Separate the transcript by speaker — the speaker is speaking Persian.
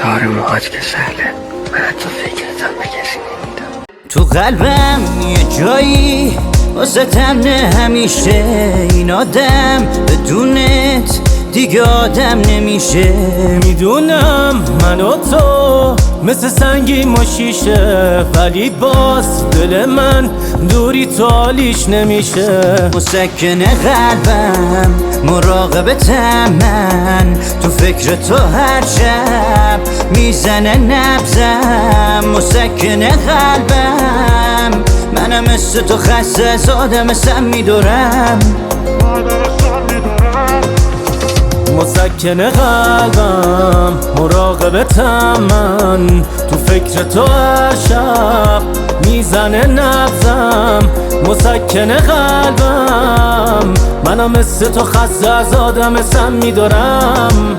Speaker 1: تار موهات که سهله، من حتی فکرتم به کسی نمیدم.
Speaker 2: تو قلبم یه جایی واسطم نه همیشه، این آدم بدونت دیگه آدم نمیشه.
Speaker 3: میدونم من و تو مثل سنگیم و شیشه، ولی باز دل من دوری تو حالیش نمیشه.
Speaker 2: مسکن قلبم مراقبتم، من تو فکر تو هر شب میزنه نبزم. مسکن قلبم منم مثل تو خسته از آدم سم میدارم.
Speaker 3: مسکن قلبم مراقبتم، من تو فکر تو هر شب میزنه نبزم. مسکن قلبم منم مثل تو خسته از آدم سم میدارم.